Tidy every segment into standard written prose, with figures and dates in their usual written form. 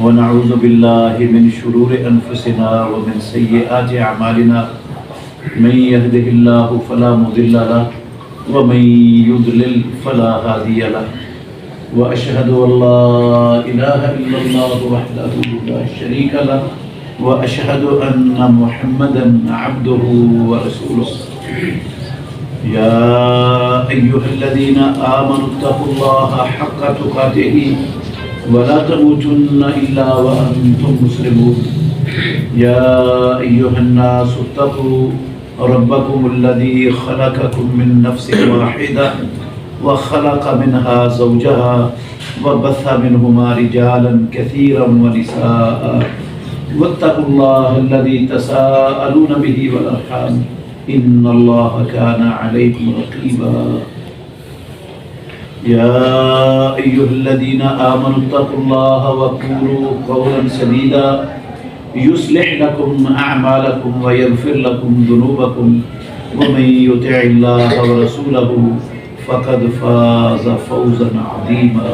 ونعوذ بالله من شرور أنفسنا ومن سيئات أعمالنا من يهده الله فلا مضل له ومن يضلل فلا هادي له وأشهد أن لا إله إلا الله وحده لا شريك له وأشهد أن محمدا عبده ورسوله يا أيها الذين آمنوا اتقوا الله حق تقاته ولا تموتن إلا وأنتم مسلمون يا أيها الناس اتقوا ربكم الذي خلقكم من نفس واحدة وخلق منها زوجها وبث منهما رجالا كثيرا ونساء واتقوا الله الذي تساءلون به والأرحام إن الله كان عليكم رقيبا يا أيها الذين آمنوا اتقوا الله وقولوا قولا سديدا يصلح لكم أعمالكم ويغفر لكم ذنوبكم ومن يطع الله ورسوله فقد فاز فوزا عظيما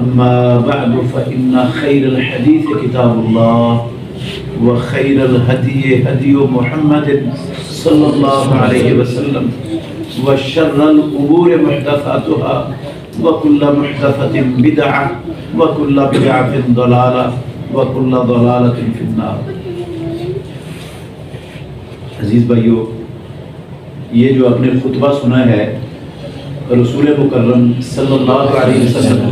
أما بعد فإن خير الحديث كتاب الله وخير الهدي هدي محمد صلى الله عليه وسلم وشر الأمور محدثاتها وكل محدثة بدعة وكل بدعة ضلالة وكل ضلالة في النار. عزیز بھائیو، یہ جو آپ نے خطبہ سنا ہے رسول مکرم صلی اللہ علیہ وسلم،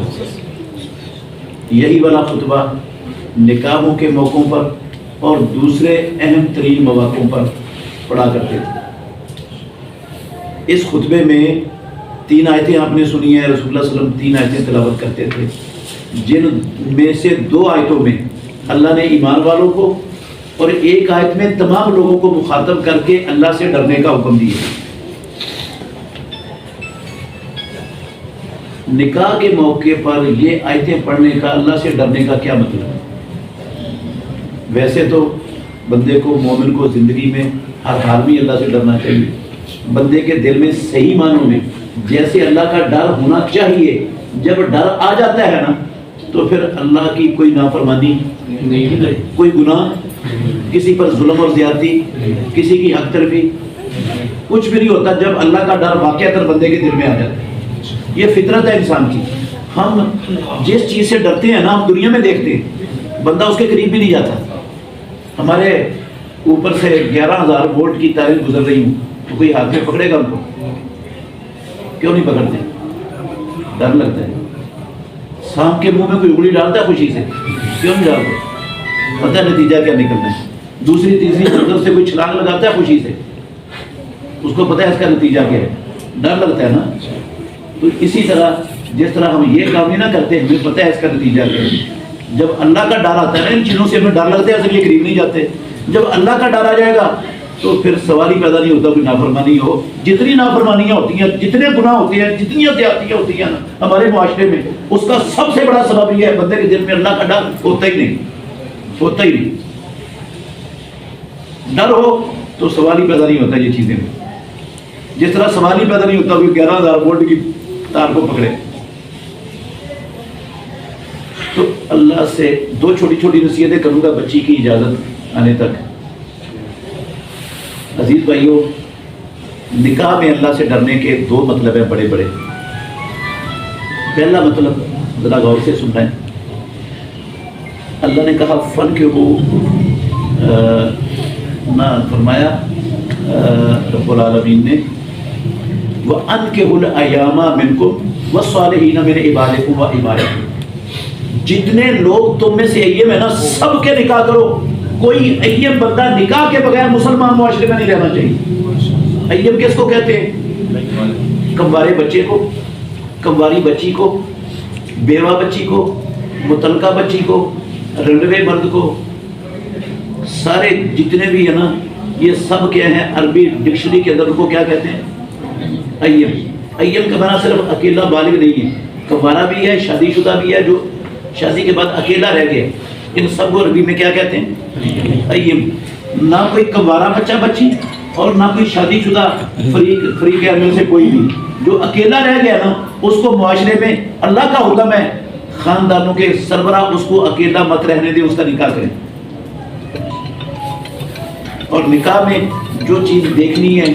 یہی والا خطبہ نکاحوں کے موقعوں پر اور دوسرے اہم ترین مواقعوں پر پڑھا کرتے تھے. اس خطبے میں 3 آیتیں آپ نے سنی ہیں. رسول اللہ صلی اللہ علیہ وسلم 3 آیتیں تلاوت کرتے تھے، جن میں سے 2 آیتوں میں اللہ نے ایمان والوں کو اور ایک آیت میں تمام لوگوں کو مخاطب کر کے اللہ سے ڈرنے کا حکم دیا. نکاح کے موقع پر یہ آیتیں پڑھنے کا، اللہ سے ڈرنے کا کیا مطلب ہے؟ ویسے تو بندے کو، مومن کو زندگی میں ہر حال میں اللہ سے ڈرنا چاہیے. بندے کے دل میں صحیح معنوں میں جیسے اللہ کا ڈر ہونا چاہیے، جب ڈر آ جاتا ہے نا تو پھر اللہ کی کوئی نافرمانی نہیں، کوئی گناہ، کسی پر ظلم اور زیادتی، کسی کی حق تلفی، کچھ بھی نہیں ہوتا جب اللہ کا ڈر واقعتاً بندے کے دل میں آ جاتا ہے. یہ فطرت ہے انسان کی. ہم جس چیز سے ڈرتے ہیں نا، ہم دنیا میں دیکھتے ہیں بندہ اس کے قریب بھی نہیں جاتا. ہمارے اوپر سے 11,000 وولٹ کی تاریں گزر رہی ہوں تو کوئی ہاتھ میں پکڑے گا ان کو؟ کیوں نہیں پکڑتے؟ ڈر لگتا ہے. سانپ کے منہ میں کوئی انگلی ڈالتا ہے خوشی سے؟ کیوں نہیں ڈالتا؟ پتہ نتیجہ کیا نکلنا ہے. دوسری تیسری منزل سے کوئی چھلانگ لگاتا ہے خوشی سے، اس کو پتہ ہے اس کا نتیجہ کیا ہے، ڈر لگتا ہے نا. تو اسی طرح جس طرح ہم یہ کام نہیں نہ کرتے، ہمیں پتہ ہے اس کا نتیجہ کیا ہے. جب اللہ کا ڈر آتا ہے نا، ان چیزوں سے ہمیں ڈر لگتا ہے، اس لیے قریب نہیں جاتے. جب اللہ کا ڈر آ جائے گا تو پھر سوال ہی پیدا نہیں ہوتا کوئی نافرمانی ہو. جتنی نافرمانیاں ہوتی ہیں، جتنے گناہ ہوتے ہیں، جتنی زیادتیاں ہوتی ہیں نا ہمارے معاشرے میں، اس کا سب سے بڑا سبب یہ ہے بندے کے دل میں اللہ کا ڈر ہوتا ہی نہیں، ہوتا ہی نہیں. ڈر ہو تو سوال ہی پیدا نہیں ہوتا یہ چیزیں. جس طرح سوال ہی پیدا نہیں ہوتا کوئی 11,000 وولٹ کی تار کو پکڑے. تو اللہ سے 2 چھوٹی چھوٹی نصیحتیں کروں گا بچی کی اجازت آنے تک. عزیز بھائیو، نکاح میں اللہ سے ڈرنے کے 2 مطلب ہیں بڑے بڑے. پہلا مطلب ذرا غور سے سننا ہے. اللہ نے کہا فن کے وہ نہ فرمایا رب العالمین نے وَأَنْكِحُوا الْأَيَامَ مِنْكُمْ وَالصَّالِحِينَ مِنْ عِبَادِكُمْ وَإِمَائِكُمْ. جتنے لوگ تم میں سے ایم ہے نا، سب کے نکاح کرو. کوئی ایم بندہ نکاح کے بغیر مسلمان معاشرے میں نہیں رہنا چاہیے. ایم کس کو کہتے ہیں؟ کموارے بچے کو، کمواری بچی کو، بیوہ بچی کو، مطلقہ بچی کو، رنڈوے مرد کو، سارے جتنے بھی ہیں نا یہ سب کیا ہیں؟ عربی ڈکشنری کے اندر ان کو کیا کہتے ہیں؟ ایم. ایم کا معنی صرف اکیلا بالغ نہیں ہے، کموارا بھی ہے، شادی شدہ بھی ہے، جو شادی کے بعد اکیلا رہ گیا. ان سب کو عربی میں کیا کہتے ہیں؟ ایم. نہ کوئی کموارا بچہ بچی اور نہ کوئی شادی شدہ فریق احمل سے کوئی بھی. جو اکیلا رہ گیا نا اس کو معاشرے میں اللہ کا حکم ہے خاندانوں کے سربراہ اس کو اکیلا مت رہنے دیں، اس کا نکاح کریں. اور نکاح میں جو چیز دیکھنی ہے،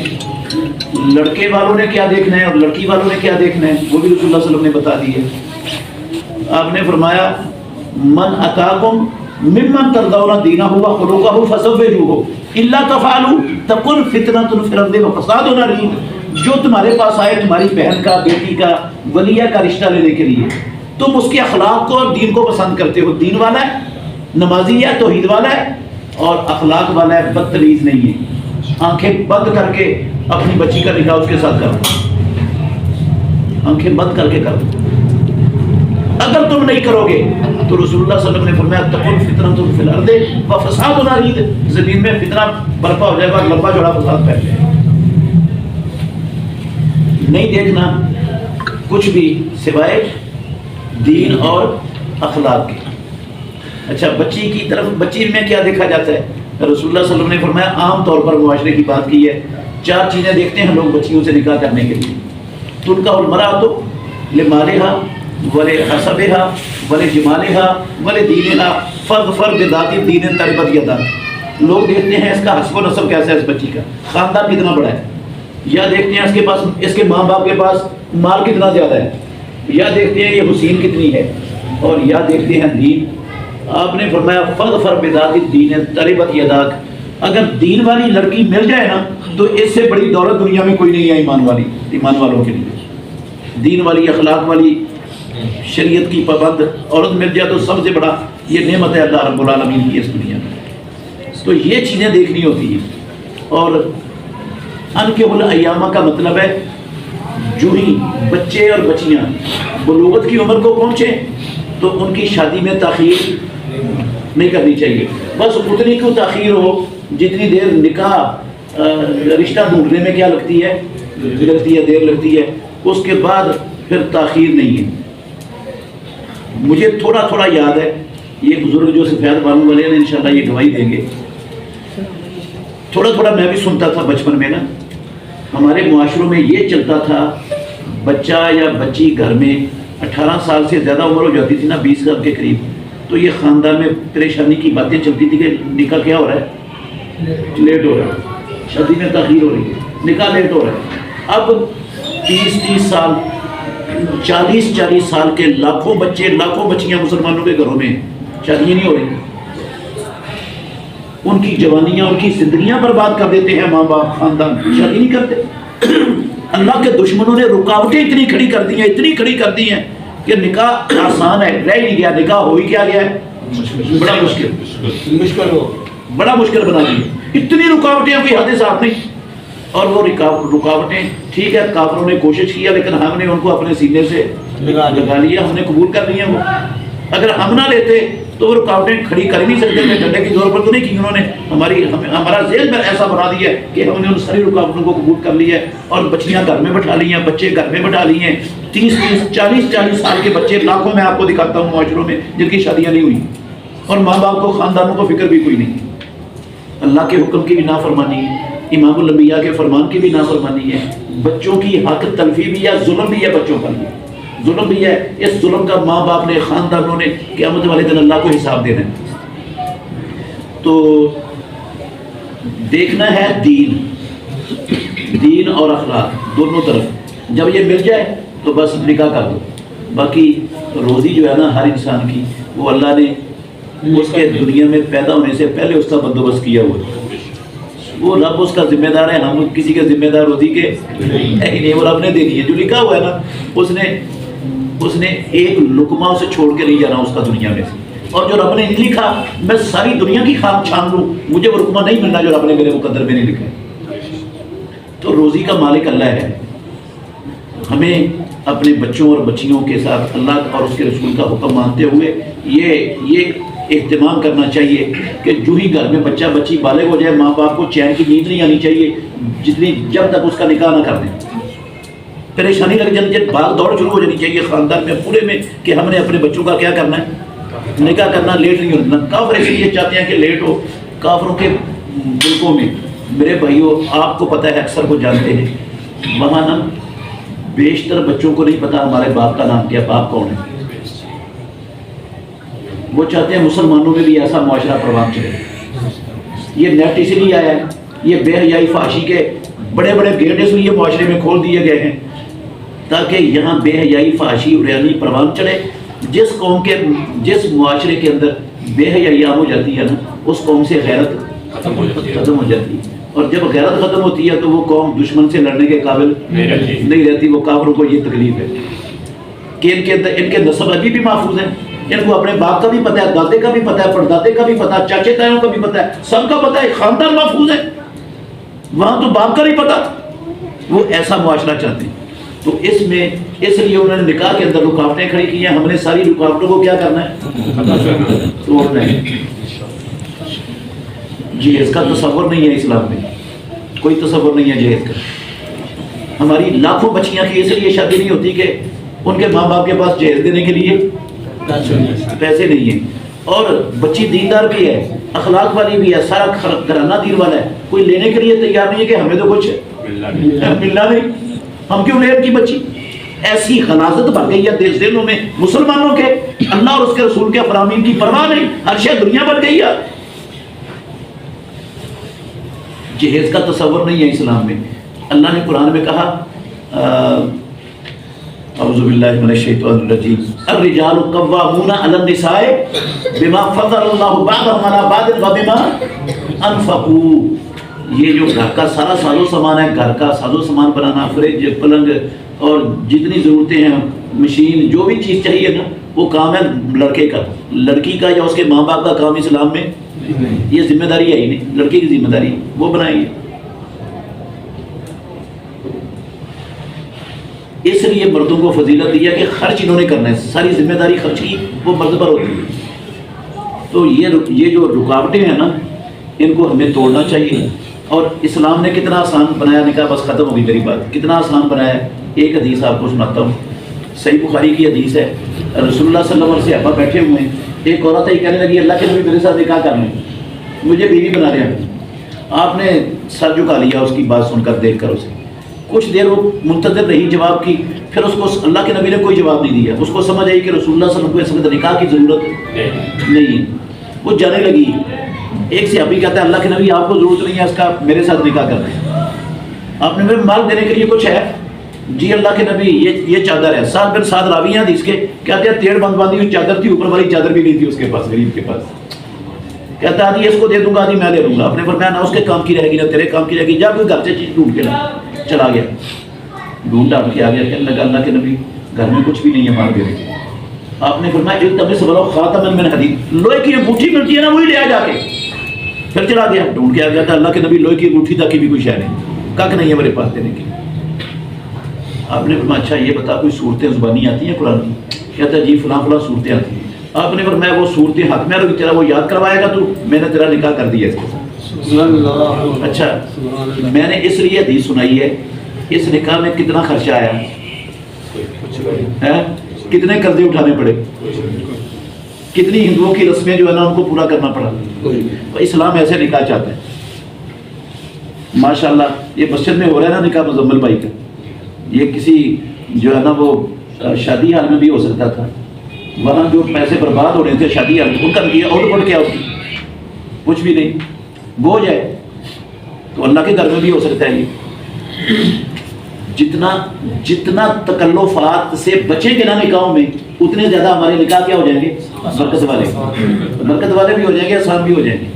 لڑکے والوں نے کیا دیکھنا ہے اور لڑکی والوں نے کیا دیکھنا ہے، وہ بھی رسول اللہ صلی اللہ علیہ وسلم نے بتا دی ہے. آپ نے فرمایا من اتاکم ممن ترضون دینہ وخلقہ فزوجوہ الا تفعلوا تکن فتنۃ فی الارض وفساد عریض. جو تمہارے پاس آئے تمہاری بہن کا، بیٹی کا، ولیہ کا رشتہ لینے کے لیے، تم اس کے اخلاق کو اور دین کو پسند کرتے ہو، دین والا ہے، نمازی ہے، توحید والا ہے اور اخلاق والا ہے، بدتمیز نہیں ہے، آنکھیں بند کر کے اپنی بچی کا نکاح اس کے ساتھ کرو، آنکھیں بند کر کے کرو. اگر تم نہیں کرو گے تو رسول اللہ صلی اللہ علیہ وسلم نے فرمایا تکن فتنۃ فی الارض وفساد عریض، زمین میں فتنہ برپا ہو جائے گا، لمبا چوڑا فساد پھیل جائے گا. نہیں دیکھنا کچھ بھی سوائے دین اور اخلاق کے. اچھا بچی کی طرف، بچی میں کیا دیکھا جاتا ہے؟ رسول اللہ صلی اللہ علیہ وسلم نے فرمایا عام طور پر معاشرے کی بات کی ہے، 4 چیزیں دیکھتے ہیں لوگ بچیوں سے نکاح کرنے کے لیے. تنکح المرأۃ لمالها ولحسبها ولجمالها ولدینها فاظفر بذات الدین تربت یداک. لوگ دیکھتے ہیں اس کا حسب و نسب کیسا ہے، اس بچی کا خاندان کتنا بڑا ہے، یا دیکھتے ہیں اس کے پاس، اس کے ماں باپ کے پاس مال کتنا زیادہ ہے، یا دیکھتے ہیں یہ حسین کتنی ہے، اور یا دیکھتے ہیں دین. آپ نے فرمایا فاظفر بذات الدین تربت یداک. اگر دین والی لڑکی مل جائے نا تو اس سے بڑی دولت دنیا میں کوئی نہیں ہے ایمان والوں کے لیے. دین والی، اخلاق والی، شریعت کی پابند عورت مل جائے تو سب سے بڑا یہ نعمت ہے اللہ رب العالمین کی اس دنیا میں. تو یہ چیزیں دیکھنی ہوتی ہیں. اور انکحوا الایام کا مطلب ہے جو ہی بچے اور بچیاں بلوغت کی عمر کو پہنچے تو ان کی شادی میں تاخیر نہیں کرنی چاہیے. بس اتنی کیوں تاخیر ہو جتنی دیر نکاح رشتہ ڈھونڈنے میں کیا لگتی ہے، دیر لگتی ہے، اس کے بعد پھر تاخیر نہیں ہے. مجھے تھوڑا تھوڑا یاد ہے، یہ بزرگ جو سفید بالوں والے ہیں انشاءاللہ یہ گواہی دیں گے، تھوڑا تھوڑا میں بھی سنتا تھا بچپن میں نا. ہمارے معاشروں میں یہ چلتا تھا بچہ یا بچی گھر میں 18 سال سے زیادہ عمر ہو جاتی تھی نا، 20 سال کے قریب، تو یہ خاندان میں پریشانی کی باتیں چلتی تھی کہ نکاح کیا ہو رہا ہے، لیٹ ہو رہا ہے، شادی میں تاخیر ہو رہی ہے، نکاح لیٹ ہو رہا ہے. اب 30 سال 40 سال کے لاکھوں بچے، لاکھوں بچیاں مسلمانوں کے گھروں میں شادیاں نہیں ہو رہی. ان کی جوانیاں، ان کی زندگیاں برباد کر دیتے ہیں ماں باپ، خاندان شادی نہیں کرتے. اللہ کے دشمنوں نے رکاوٹیں اتنی کھڑی کر دی ہیں، اتنی کھڑی کر دی ہیں کہ نکاح آسان ہے، رہ نہیں گیا، نکاح ہو ہی کیا گیا ہے بڑا مشکل ہو، بڑا مشکل بنا دی. اتنی رکاوٹیں کوئی حد صاف نہیں. اور وہ رکاوٹیں ٹھیک ہے کافروں نے کوشش کیا لیکن ہم نے ان کو اپنے سینے سے لگا لیا، ہم نے قبول کر لیا. وہ اگر ہم نہ لیتے تو وہ رکاوٹیں کھڑی کر ہی نہیں سکتے تھے. ڈنڈے کی زور پر تو نہیں کی انہوں نے، ہمارا ذہن میں ایسا بنا دیا ہے کہ ہم نے ان ساری رکاوٹوں کو قبول کر لیا ہے اور بچیاں گھر میں بٹھا لی ہیں، بچے گھر میں بٹھا لیے ہیں. 30 سال کے بچے لاکھوں میں آپ کو دکھاتا ہوں معاشروں میں جن کی شادیاں نہیں ہوئی، اور ماں باپ کو، خاندانوں کو فکر بھی کوئی نہیں. اللہ کے حکم کی بھی نافرمانی ہے، امام الانبیاء کے فرمان کی بھی نافرمانی ہے، بچوں کی حق تلفی بھی ہے، ظلم بھی ہے بچوں پر بھی، ظلم بھی ہے. اس ظلم کا ماں باپ نے، خاندانوں نے قیامت والے دن اللہ کو حساب دینا ہے. تو دیکھنا ہے دین اور اخلاق دونوں طرف. جب یہ مل جائے تو بس نکاح کر دو. باقی روزی جو ہے نا ہر انسان کی، وہ اللہ نے اس کے دنیا میں پیدا ہونے سے پہلے اس کا بندوبست کیا ہوا ہے. وہ رب اس کا ذمہ دار ہے، ہم کسی کے ذمہ دار روزی کے نہیں. وہ رب نے دے دی ہے، جو لکھا ہوا ہے نا اس نے ایک لقمہ اسے چھوڑ کے نہیں جانا اس کا دنیا میں سے. اور جو رب نے نہیں لکھا میں ساری دنیا کی خام چھان لوں، مجھے وہ لقمہ نہیں ملنا جو رب نے میرے مقدر میں نہیں لکھا. تو روزی کا مالک اللہ ہے. ہمیں اپنے بچوں اور بچیوں کے ساتھ اللہ اور اس کے رسول کا حکم مانتے ہوئے یہ اہتمام کرنا چاہیے کہ جو ہی گھر میں بچہ بچی بالغ ہو جائے، ماں باپ کو چین کی نیند نہیں آنی چاہیے جب تک اس کا نکاح نہ کر دیں. پریشانی لگ جاتی ہے، بھاگ دوڑ شروع ہو جانی چاہیے خاندان میں پورے میں کہ ہم نے اپنے بچوں کا کیا کرنا ہے، نکاح کرنا. لیٹ نہیں ہونا. کافر اس لیے چاہتے ہیں کہ لیٹ ہو. کافروں کے ملکوں میں میرے بھائیوں آپ کو پتہ ہے، اکثر کو جانتے ہیں، وہاں نا بیشتر بچوں کو نہیں پتا ہمارے باپ کا نام کیا، باپ کون ہے۔ وہ چاہتے ہیں مسلمانوں میں بھی ایسا معاشرہ پروان چلے۔ یہ نیٹ اس لیے آیا ہے، یہ بے حیائی فحاشی کے بڑے بڑے گیٹ اس لیے معاشرے میں کھول دیے گئے ہیں تاکہ یہاں بے حیائی فحاشی اور ریانی پروان چڑھے۔ جس قوم کے جس معاشرے کے اندر بے حیائی عام ہو جاتی ہے نا، اس قوم سے غیرت ختم ہو جاتی ہے، اور جب غیرت ختم ہوتی ہے تو وہ قوم دشمن سے لڑنے کے قابل نہیں رہتی۔ وہ کافروں کو یہ تکلیف ہے کہ ان کے نسب ابھی بھی محفوظ ہیں، ان کو اپنے باپ کا بھی پتہ ہے، دادے کا بھی پتہ ہے، پردادے کا بھی پتہ ہے، چاچے تاؤں کا بھی پتہ ہے، سب کا پتہ ہے، خاندان محفوظ ہے۔ وہاں تو باپ کا نہیں پتہ، وہ ایسا معاشرہ چاہتے ہیں۔ تو اس لیے انہوں نے نکاح کے اندر رکاوٹیں کھڑی کی ہیں۔ ہم نے ساری رکاوٹوں کو کیا کرنا ہے؟ توڑنا ہے۔ جہیز کا تصور نہیں ہے اسلام میں، کوئی تصور نہیں ہے جہیز کا۔ ہماری لاکھوں بچیاں کی اس لیے شادی نہیں ہوتی کہ ان کے ماں باپ کے پاس جہیز دینے کے لیے پیسے نہیں ہیں، اور بچی دیندار بھی ہے، اخلاق والی بھی ہے، سارا گھرانہ دین والا ہے، کوئی لینے کے لیے تیار نہیں ہے کہ ہمیں تو کچھ ملنا نہیں، ہم کیوں لیں ان کی بچی؟ ایسی غلاظت بڑھ گئی ہے دلوں میں مسلمانوں کے، اللہ اور اس کے رسول کے فرامین کی پرواہ نہیں، ہر شے دنیا بن گئی ہے۔ جہیز کا تصور نہیں ہے اسلام میں۔ اللہ نے قرآن میں کہا اعوذ باللہ من الشیطان الرجیم الرجال قوامون علی النساء بما فضل اللہ بعضهم علی بعض وبما انفقوا۔ یہ جو گھر کا سارا ساز و سامان ہے، گھر کا ساز و سامان بنانا، فریج، پلنگ اور جتنی ضرورتیں ہیں، مشین، جو بھی چیز چاہیے نا، وہ کام ہے لڑکے کا۔ لڑکی کا یا اس کے ماں باپ کا کام اسلام میں یہ ذمہ داری ہے ہی نہیں، لڑکی کی ذمہ داری وہ بنائیں گے۔ اس لیے مردوں کو فضیلت دیا کہ خرچ انہوں نے کرنا ہے، ساری ذمہ داری خرچ کی وہ مرد پر ہوتی ہے۔ تو یہ جو رکاوٹیں ہیں نا، ان کو ہمیں توڑنا چاہیے۔ اور اسلام نے کتنا آسان بنایا نکاح، بس ختم ہوگی میری بات، کتنا آسان بنایا ہے۔ ایک حدیث آپ کو سناتا ہوں، صحیح بخاری کی حدیث ہے۔ رسول اللہ صلی اللہ علیہ وسلم صحابہ بیٹھے ہوئے ہیں، ایک عورت ہی کہنے لگی اللہ کے نبی میرے ساتھ نکاح کر لیں، مجھے بیوی بنا رہے ہیں۔ آپ نے سر جھکا لیا اس کی بات سن کر، دیکھ کر اسے کچھ دیر وہ منتظر رہی جواب کی، پھر اس کو اللہ کے نبی نے کوئی جواب نہیں دیا۔ اس کو سمجھ آئی کہ رسول اللہ صلی اللہ علیہ وسلم کو اس وقت نکاح کی ضرورت نہیں ہے، وہ جانے لگی۔ ایک صحابی کہتا ہے اللہ کے نبی آپ کو ضرورت نہیں ہے اس کا، میرے ساتھ نکاح کر لیں، آپ نے میرے مال دینے کے لیے کچھ ہے؟ جی اللہ کے نبی یہ چادر ہے۔ سعد بن سعد راوی ہیں حدیث کے، کہتے ہیں تیڑ بند باندھی ہوئی چادر تھی، اوپر والی چادر بھی نہیں تھی اس کے پاس، غریب کے پاس۔ کہتا ہے آدھی اس کو دے دوں گا، آدھی میں لے لوں گا۔ آپ نے فرمایا نہ اس کے کام کی رہے گی نہ تیرے کام کی رہے گی، جا کوئی گھر سے چیز ڈھونڈ کے لا۔ چلا گیا، ڈھونڈ ڈھانڈ کے آ گیا، کہنے لگا اللہ کے نبی گھر میں کچھ بھی نہیں ہے، مار دے رہے۔ آپ نے فرمایا التمس ولو خاتما من حدید، لوہے کی انگوٹھی ملتی ہے نا وہی لے آ جا کے۔ پھر چلا گیا، ڈھونڈ کے آ گیا تھا اللہ کے نبی لوہے کی انگوٹھی تک کی بھی کوئی شے نہیں، کک نہیں ہے میرے پاس دینے کی۔ آپ نے فرمایا اچھا یہ بتا کوئی صورتیں زبانی آتی ہیں قرآن کی؟ کہتا ہے جی فلاں فلاں صورتیں آتی ہیں۔ آپ نے فرمایا وہ صورتیں حق میں تیرا وہ یاد کروائے گا تو میں نے تیرا نکاح کر دیا اس کے ساتھ۔ اچھا میں نے اس لیے حدیث سنائی ہے، اس نکاح میں کتنا خرچہ آیا ہے، کتنے قرضے اٹھانے پڑے، کتنی ہندوؤں کی رسمیں جو ہے نا ان کو پورا کرنا پڑا۔ اسلام ایسے نکاح چاہتا ہے۔ ماشاءاللہ یہ مسجد میں ہو رہا ہے نا نکاح مزمل بھائی کا، یہ کسی جو ہے نا وہ شادی حال میں بھی ہو سکتا تھا، وہاں جو پیسے برباد ہو رہے تھے شادی حال میں، ان کا آؤٹ پٹ کیا ہوتی، کچھ بھی نہیں، بوجھ ہے۔ تو اللہ کے گھر میں بھی ہو سکتا ہے یہ۔ جتنا تکلفات سے بچیں گے نا نکاحوں میں، اتنے زیادہ ہمارے نکاح کیا ہو جائیں گے، برکت والے بھی ہو جائیں گے، آسان بھی ہو جائیں گے۔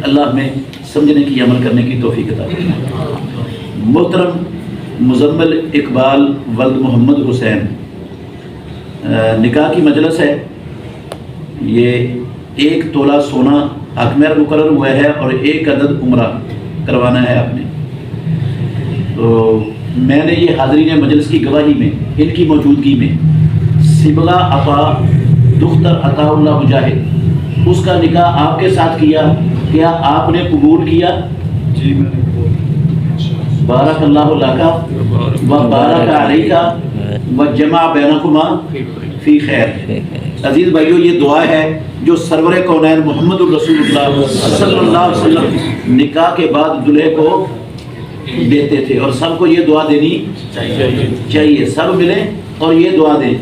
اللہ ہمیں سمجھنے کی، عمل کرنے کی توفیق عطا فرمائے۔ محترم مزمل اقبال ولد محمد حسین، نکاح کی مجلس ہے، یہ 1 تولہ سونا حق مہر مقرر ہوا ہے اور 1 عدد عمرہ کروانا ہے آپ نے۔ تو میں نے یہ حاضرین مجلس کی گواہی میں، ان کی موجودگی میں، سبغہ عطا دختر عطا اللہ مجاہد، اس کا نکاح آپ کے ساتھ کیا، کیا آپ نے قبول کیا؟ جی میں نے قبول کیا۔ بارک اللہ لکا و بارک علیکا و جمع بینکما فی خیر۔ عزیز بھائیو یہ دعا ہے جو سرور کونین محمد الرسول اللہ صلی اللہ علیہ وسلم نکاح کے بعد دلہے کو دیتے تھے، اور سب کو یہ دعا دینی چاہیے، سب ملیں اور یہ دعا دیں۔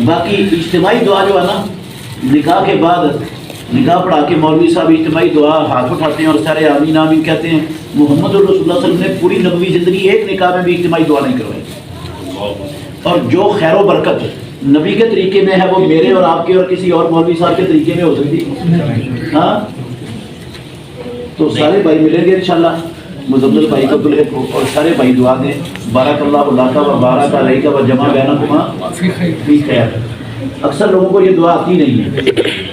باقی اجتماعی دعا جو ہے نا، نکاح کے بعد نکاح پڑھا کے مولوی صاحب اجتماعی دعا ہاتھ اٹھاتے ہیں اور سارے آمین آمین کہتے ہیں۔ محمد رسول اللہ صلی اللہ علیہ وسلم نے پوری نبوی زندگی ایک نکاح میں بھی اجتماعی دعا نہیں کروائی، اور جو خیر و برکت نبی کے طریقے میں ہے وہ میرے اور آپ کے اور کسی اور مولوی صاحب کے طریقے میں ہو سکتی؟ ہاں، تو سارے بھائی ملیں گے انشاءاللہ، مزمل بھائی کو، دلہے کو، اور سارے بھائی دعا دیں۔ بارک اللہ لک و بارک علیک و جمع بینکما فی خیر۔ اکثر لوگوں کو یہ دعا آتی نہیں ہے،